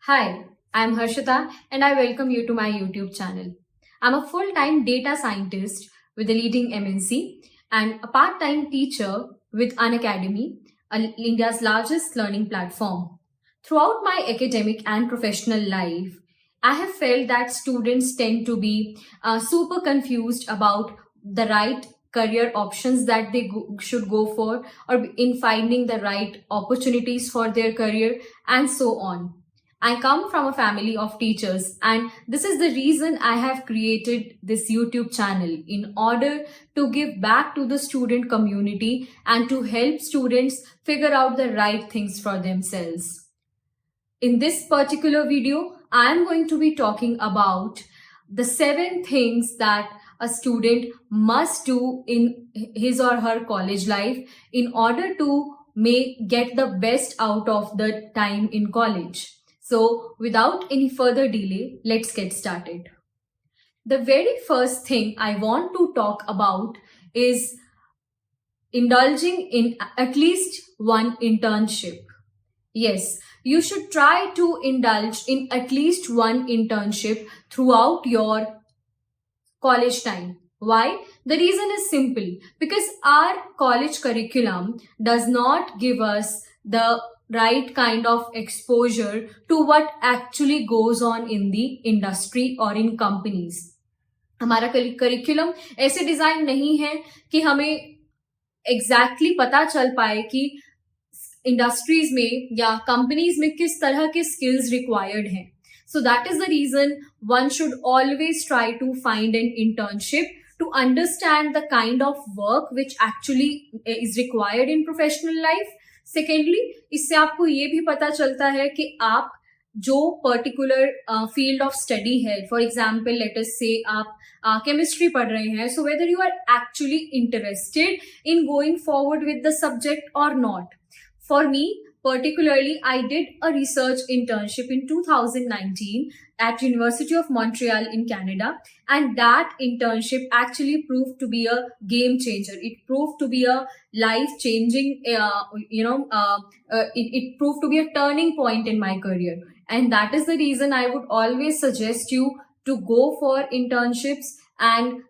Hi, I'm Harshita and I welcome you to my YouTube channel. I'm a full time data scientist with a leading MNC and a part time teacher with Unacademy, India's largest learning platform. Throughout my academic and professional life, I have felt that students tend to be super confused about the right career options that they should go for, or in finding the right opportunities for their career, and so on. I come from a family of teachers, and this is the reason I have created this YouTube channel in order to give back to the student community and to help students figure out the right things for themselves. In this particular video, I am going to be talking about the 7 things that a student must do in his or her college life in order to get the best out of the time in college. So, without any further delay, let's get started. The very first thing I want to talk about is indulging in at least one internship. Yes, you should try to indulge in at least one internship throughout your college time. Why? The reason is simple, because our college curriculum does not give us the right kind of exposure to what actually goes on in the industry or in companies. हमारा curriculum ऐसे design नहीं है कि हमें exactly पता चल पाए कि इंडस्ट्रीज में या कंपनीज में किस तरह के स्किल्स रिक्वायर्ड हैं. So that is the reason one should always try to find an internship to understand the kind of work which actually is required in professional life. Secondly, इससे आपको ये भी पता चलता है कि आप जो पर्टिकुलर फील्ड ऑफ स्टडी है, for example let us say आप केमिस्ट्री पढ़ रहे हैं, so whether you are actually interested in going forward with the subject और not. For me, particularly, I did a research internship in 2019 at University of Montreal in Canada, and that internship actually proved to be a game changer. It proved to be a life-changing, it proved to be a turning point in my career, and that is the reason I would always suggest you to go for internships and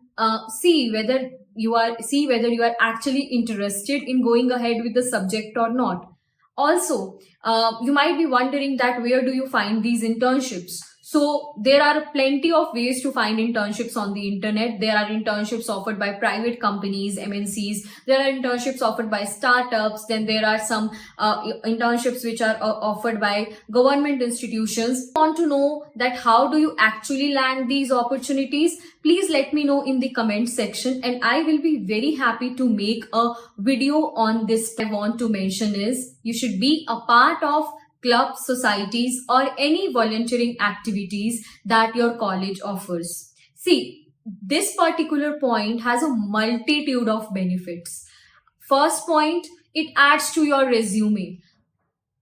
see whether you are actually interested in going ahead with the subject or not. Also, you might be wondering that where do you find these internships? So there are plenty of ways to find internships on the internet. There are internships offered by private companies, MNCs. There are internships offered by startups. Then there are some internships which are offered by government institutions. Want to know that how do you actually land these opportunities? Please let me know in the comment section and I will be very happy to make a video on this. I want to mention is you should be a part of clubs, societies, or any volunteering activities that your college offers. See, this particular point has a multitude of benefits. First point, it adds to your resume.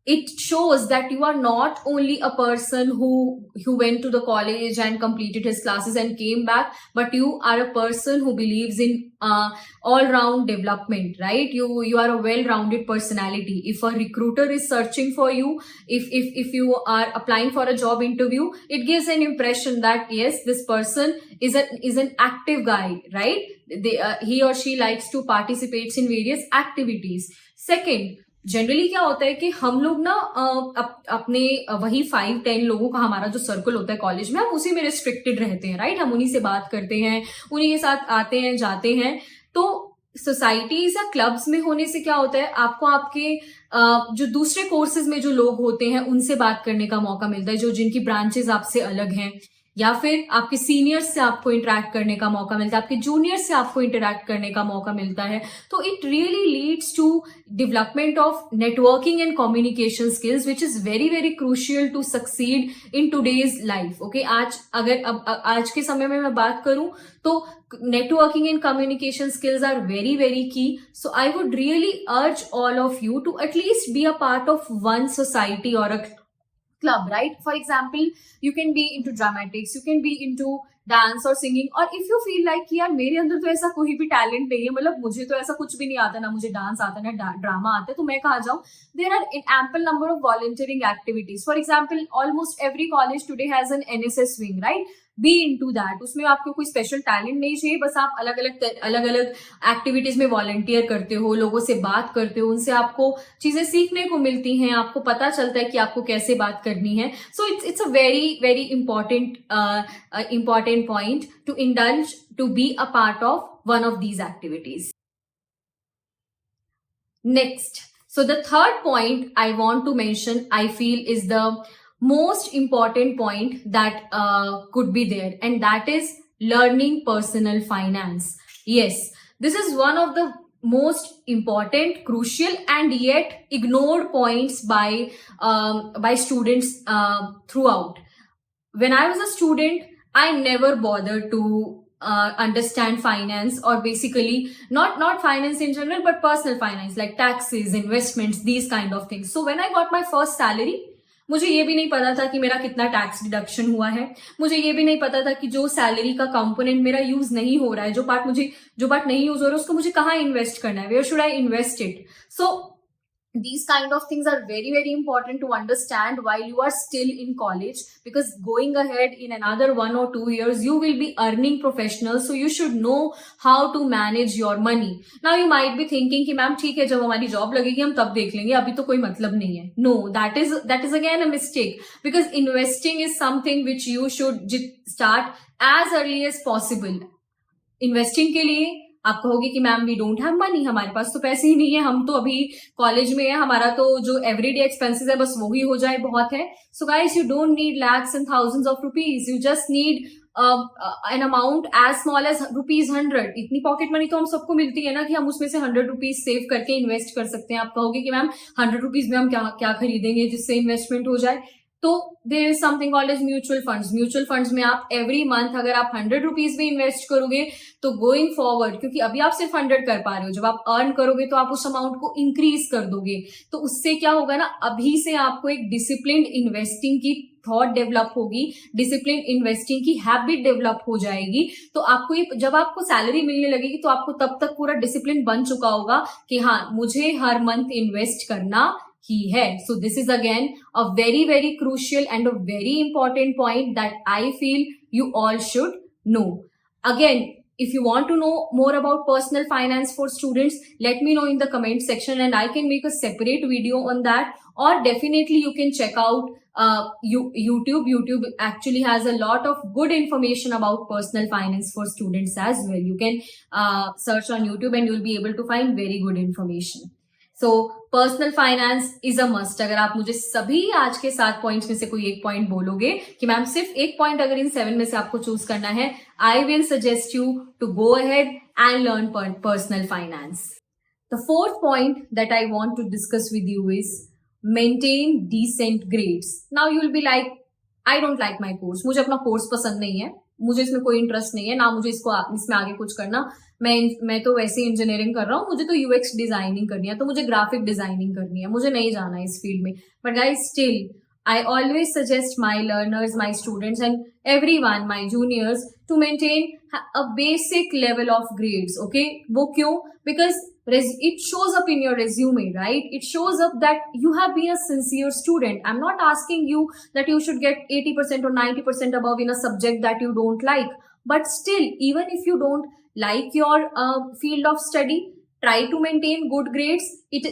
It shows that you are not only a person who went to the college and completed his classes and came back, but you are a person who believes in all-round development, right? You are a well-rounded personality. If a recruiter is searching for you, if you are applying for a job interview, it gives an impression that yes, this person is an active guy, right? He or she likes to participate in various activities. Second, generally क्या होता है कि हम लोग ना अपने वही 5-10 लोगों का हमारा जो सर्कल होता है कॉलेज में, हम उसी में रिस्ट्रिक्टेड रहते हैं, राइट? हम उन्हीं से बात करते हैं, उन्हीं के साथ आते हैं जाते हैं. तो सोसाइटीज या क्लब्स में होने से क्या होता है, आपको आपके जो दूसरे कोर्सेज में जो लोग होते हैं उनसे बात करने का मौका मिलता है, जो जिनकी ब्रांचेस आपसे अलग हैं, या फिर आपके सीनियर्स से आपको इंटरेक्ट करने का मौका मिलता है, आपके जूनियर्स से आपको इंटरेक्ट करने का मौका मिलता है. तो it really leads to development of networking and communication skills which is very very crucial to succeed in today's life. Okay, आज के समय में मैं बात करूं तो networking and communication skills are very very key. So I would really urge all of you to at least be a part of one society or a club, right? For example, you can be into dramatics, you can be into dance और singing, और if you feel like कि यार मेरे अंदर तो ऐसा कोई भी टैलेंट नहीं है, मतलब मुझे तो ऐसा कुछ भी नहीं आता, ना मुझे डांस आता ना ड्रामा आता है, तो मैं कहाँ जाऊँ? There are in ample number of volunteering activities. For example, almost every college today has an NSS wing, right? Be into that. उसमें आपको कोई स्पेशल टैलेंट नहीं चाहिए, बस आप अलग अलग एक्टिविटीज में वॉलंटियर करते हो, लोगों से बात करते हो, उनसे आपको चीजें सीखने को मिलती हैं, आपको पता चलता है कि आपको कैसे बात करनी है. So it's a very very important point to indulge, to be a part of one of these activities. Next, so the third point I want to mention, I feel, is the most important point that could be there, and that is learning personal finance. Yes, this is one of the most important, crucial, and yet ignored points by students throughout. When I was a student, I never bothered to understand finance, or basically not finance in general, but personal finance like taxes, investments, these kind of things. So when I got my first salary, मुझे ये भी नहीं पता था कि मेरा कितना tax deduction हुआ है. मुझे ये भी नहीं पता था कि जो सैलरी का कंपोनेंट मेरा यूज नहीं हो रहा है, जो पार्ट नहीं यूज हो रहा है, उसको मुझे कहाँ इन्वेस्ट करना है, where should I invest it. So these kind of things are very very important to understand while you are still in college, because going ahead in another 1 or 2 years you will be earning professional, so you should know how to manage your money. Now you might be thinking कि ma'am ठीक है, जब हमारी job लगेगी हम तब देख लेंगे, अभी तो कोई मतलब नहीं है. No, that is again a mistake, because investing is something which you should start as early as possible. Investing के लिए आप कहोगे कि ma'am we don't have money, हमारे पास तो पैसे ही नहीं है, हम तो अभी कॉलेज में है, हमारा तो जो एवरीडे एक्सपेंसेस है बस वो ही हो जाए बहुत है. So guys, you don't need lakhs and thousands of rupees, you just need an amount as small as ₹100. इतनी पॉकेट मनी तो हम सबको मिलती है ना कि हम उसमें से ₹100 सेव करके इन्वेस्ट कर सकते हैं. आप कहोगे कि मैम ₹100 में हम क्या खरीदेंगे जिससे इन्वेस्टमेंट हो जाए. तो there is something called as mutual funds. Mutual funds में आप एवरी मंथ अगर आप ₹100 भी इन्वेस्ट करोगे तो गोइंग फॉरवर्ड, क्योंकि अभी आप सिर्फ 100 कर पा रहे हो, जब आप अर्न करोगे तो आप उस अमाउंट को इंक्रीज कर दोगे. तो उससे क्या होगा ना, अभी से आपको एक डिसिप्लिन इन्वेस्टिंग की थॉट डेवलप होगी, डिसिप्लिन इन्वेस्टिंग की हैबिट डेवलप हो जाएगी. तो आपको ये, जब आपको सैलरी मिलने लगेगी तो आपको तब तक पूरा डिसिप्लिन बन चुका होगा कि हाँ, मुझे हर मंथ इन्वेस्ट करना ही है. So this is again a very very crucial and a very important point that I feel you all should know. Again, if you want to know more about personal finance for students, let me know in the comment section and I can make a separate video on that. Or definitely you can check out YouTube. YouTube actually has a lot of good information about personal finance for students as well. You can search on YouTube and you'll be able to find very good information. So personal finance is a must. अगर आप मुझे सभी आज के 7 points में से कोई एक पॉइंट बोलोगे कि मैम सिर्फ एक पॉइंट अगर इन 7 में से आपको चूज करना है, I will suggest you to go ahead and learn personal finance. The fourth point that I want to discuss with you is maintain decent grades. Now you will be like, I don't like my course, मुझे अपना course पसंद नहीं है, मुझे इसमें कोई interest नहीं है, ना मुझे इसमें आगे कुछ करना, मैं तो वैसे इंजीनियरिंग कर रहा हूँ, मुझे तो यूएक्स डिजाइनिंग करनी है, तो मुझे ग्राफिक डिजाइनिंग करनी है, मुझे नहीं जाना है इस फील्ड में. But guys, still I always suggest my learners, my students and everyone, my juniors, to maintain a basic level of grades. Okay, वो क्यों? Because it shows up in your resume, right? It shows up that you have been a sincere student. I'm not asking you that you should get 80% or 90% above in a subject that you don't like. But still, even if you don't like your field of study, try to maintain good grades.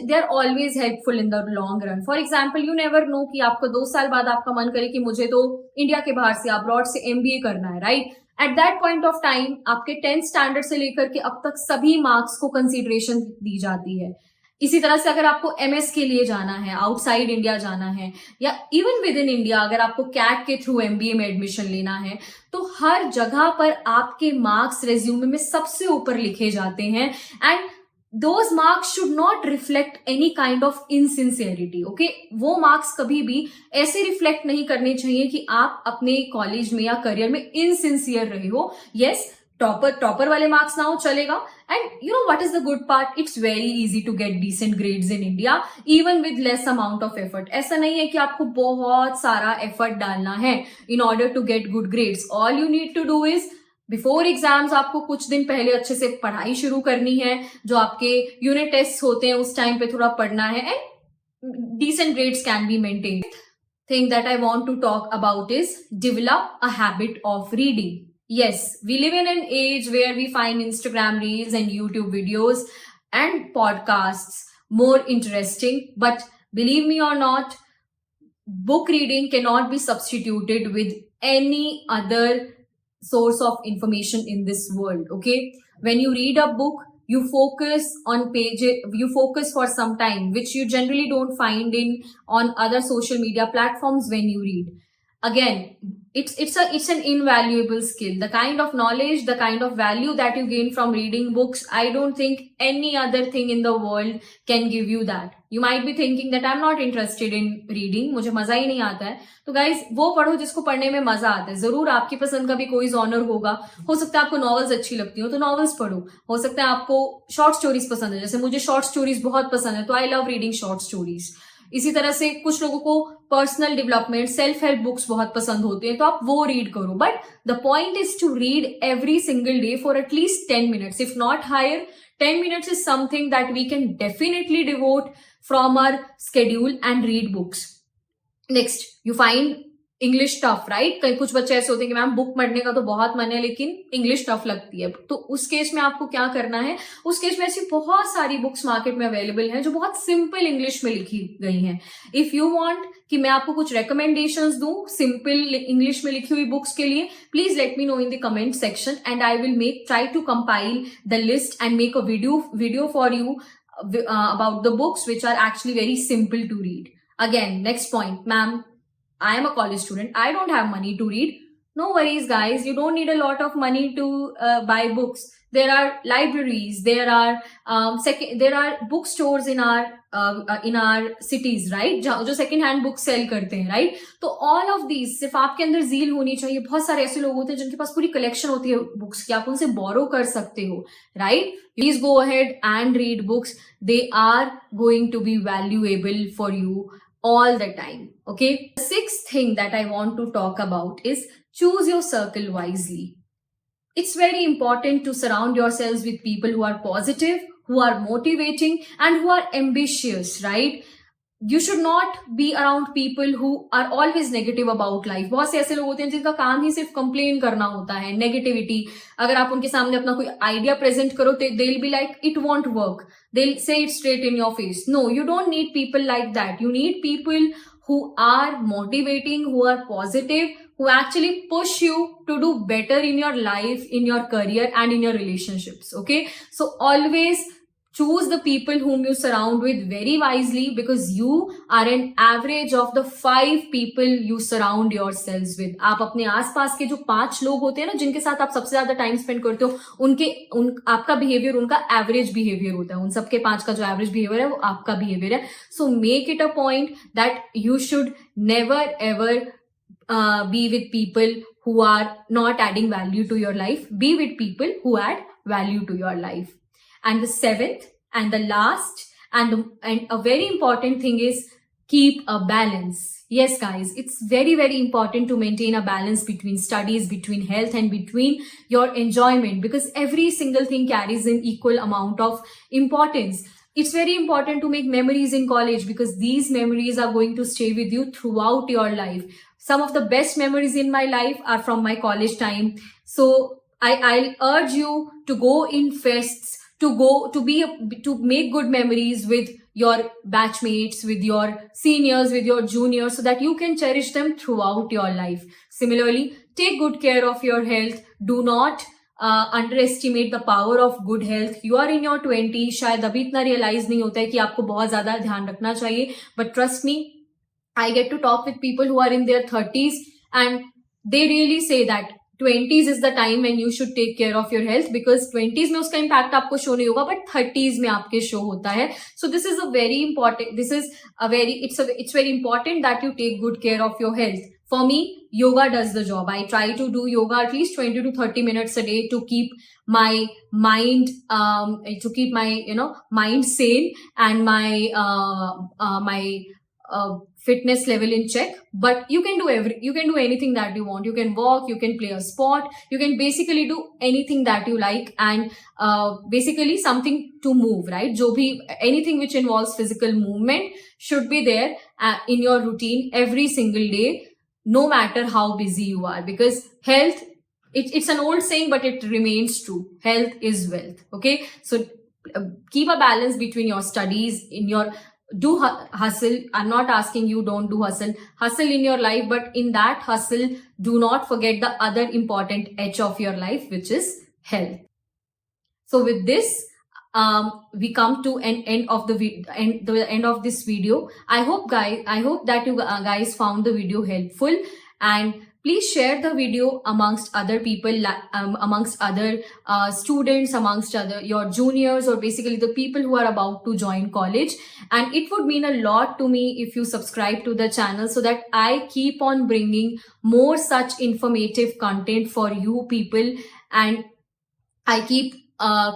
They're always helpful in the long run. For example, you never know कि आपको 2 साल बाद आपका मन करे कि मुझे तो इंडिया के बाहर से, अब्रॉड से MBA करना है, right? At that point of time आपके 10th स्टैंडर्ड से लेकर के अब तक सभी मार्क्स को कंसिडरेशन दी जाती है. इसी तरह से अगर आपको MS के लिए जाना है, आउटसाइड इंडिया जाना है, या इवन विद इन इंडिया अगर आपको CAT के थ्रू MBA में एडमिशन लेना है, तो हर जगह पर आपके मार्क्स रेज्यूमे में सबसे ऊपर लिखे जाते हैं. And those marks should not reflect any kind of insincerity. Okay, वो मार्क्स कभी भी ऐसे रिफ्लेक्ट नहीं करने चाहिए कि आप अपने कॉलेज में या करियर में इनसिंसियर रहे हो. Yes, टॉपर वाले मार्क्स ना हो चलेगा. And you know what is the good part, it's very easy to get decent grades in India even with less amount of effort. ऐसा नहीं है कि आपको बहुत सारा एफर्ट डालना है in order to get good grades. All you need to do is before exams आपको कुछ दिन पहले अच्छे से पढ़ाई शुरू करनी है. जो आपके यूनिट टेस्ट होते हैं उस टाइम पे थोड़ा पढ़ना है and decent grades can be maintained. Thing that I want to talk about is develop a habit of reading. Yes, we live in an age where we find Instagram reels and YouTube videos and podcasts more interesting, but believe me or not, book reading cannot be substituted with any other source of information in this world. Okay, when you read a book, you focus on pages, you focus for some time, which you generally don't find on other social media platforms when you read. Again, it's an invaluable skill. The kind of knowledge, the kind of value that you gain from reading books, I don't think any other thing in the world can give you that. You might be thinking that I'm not interested in reading, मुझे मजा ही नहीं आता है. तो guys वो पढ़ो जिसको पढ़ने में मजा आता है. जरूर आपकी पसंद का भी कोई जॉनर होगा. हो सकता है आपको नॉवेल्स अच्छी लगती हो तो नॉवेल्स पढ़ो. हो सकता है आपको शॉर्ट स्टोरीज पसंद है, जैसे मुझे शॉर्ट स्टोरीज बहुत पसंद है तो I love reading short stories. इसी तरह से कुछ लोगों को personal development, self help books बहुत पसंद होते हैं तो आप वो रीड करो. But the point is to read every single day for at least 10 minutes, if not higher. 10 minutes is something that we can definitely devote from our schedule and read books. Next, you find English tough, right. कई कुछ बच्चे ऐसे होते हैं कि ma'am book पढ़ने का तो बहुत मन है लेकिन इंग्लिश टफ लगती है. तो उस केस में आपको क्या करना है, उस केस में ऐसी बहुत सारी बुक्स मार्केट में अवेलेबल हैं जो बहुत सिंपल इंग्लिश में लिखी गई हैं. इफ यू वांट कि मैं आपको कुछ रिकमेंडेशंस दूं सिंपल इंग्लिश में लिखी हुई बुक्स के लिए, please let me know in the comment section and I will try to compile the list and make a video for you about the books which are actually very simple to read. Again, next point, ma'am, I am a college student, I don't have money to read. No worries guys, you don't need a lot of money to buy books. There are libraries, there are bookstores in our cities, right, जो second hand books sell करते हैं, right. तो all of these, सिर्फ आपके अंदर zeal होनी चाहिए. बहुत सारे ऐसे लोग होते हैं जिनके पास पूरी कलेक्शन होती है बुक्स की, आप उनसे बोरो कर सकते हो, right. Please go ahead and read books. They are going to be valuable for you all the time. Okay, the sixth thing that I want to talk about is choose your circle wisely. It's very important to surround yourselves with people who are positive, who are motivating, and who are ambitious, right. You should not be around people who are always negative about life. बहुत से ऐसे लोग होते हैं जिनका काम ही सिर्फ complain करना होता है, नेगेटिविटी. अगर आप उनके सामने अपना कोई आइडिया प्रेजेंट करो तो they'll be like it won't work. They'll say it straight in your face. No, you don't need people like that. You need people who are motivating, who are positive, who actually push you to do better in your life, in your career, and in your relationships. Okay, so always choose the people whom you surround with very wisely, because you are an average of the 5 people you surround yourselves with. आप अपने आसपास के जो 5 लोग होते हैं ना जिनके साथ आप सबसे ज्यादा टाइम स्पेंड करते हो, आपका बिहेवियर उनका एवरेज बिहेवियर होता है. उन सबके 5 का जो एवरेज बिहेवियर है वो आपका बिहेवियर है. So make it a point that you should never ever be with people who are not adding value to your life. Be with people who add value to your life. And the 7th and the last and a very important thing is keep a balance. Yes guys, it's very very important to maintain a balance between studies, between health, and between your enjoyment, because every single thing carries an equal amount of importance. It's very important to make memories in college, because these memories are going to stay with you throughout your life. Some of the best memories in my life are from my college time. So I'll urge you to go in fests, to make good memories with your batchmates, with your seniors, with your juniors, so that you can cherish them throughout your life. Similarly, take good care of your health. Do not underestimate the power of good health. You are in your 20s, शायद अभी इतना realise नहीं होता है कि आपको बहुत ज्यादा ध्यान रखना चाहिए. But trust me, I get to talk with people who are in their 30s and they really say that 20s is the time when you should take care of your health, because 20s में उसका impact आपको show नहीं होगा but 30s में आपके show होता है. So this is a very important, it's very important that you take good care of your health. For me, yoga does the job. I try to do yoga at least 20 to 30 minutes a day to keep my mind, mind sane, and my fitness level in check. But you can do anything that you want. You can walk, you can play a sport, you can basically do anything that you like, and basically something to move, right? Anything which involves physical movement should be there in your routine every single day, no matter how busy you are, because health, it's an old saying, but it remains true. Health is wealth. Okay, so keep a balance between your studies, in your hustle. I'm not asking you don't do hustle in your life, but in that hustle, do not forget the other important edge of your life, which is health. So with this, we come to an end of the end of this video. I hope that you guys found the video helpful, and please share the video amongst other people, amongst other students, amongst your juniors, or basically the people who are about to join college. And it would mean a lot to me if you subscribe to the channel, so that I keep on bringing more such informative content for you people, and I keep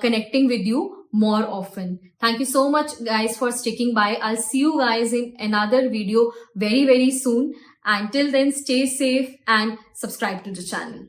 connecting with you more often. Thank you so much, guys, for sticking by. I'll see you guys in another video very, very soon. Until then, stay safe and subscribe to the channel.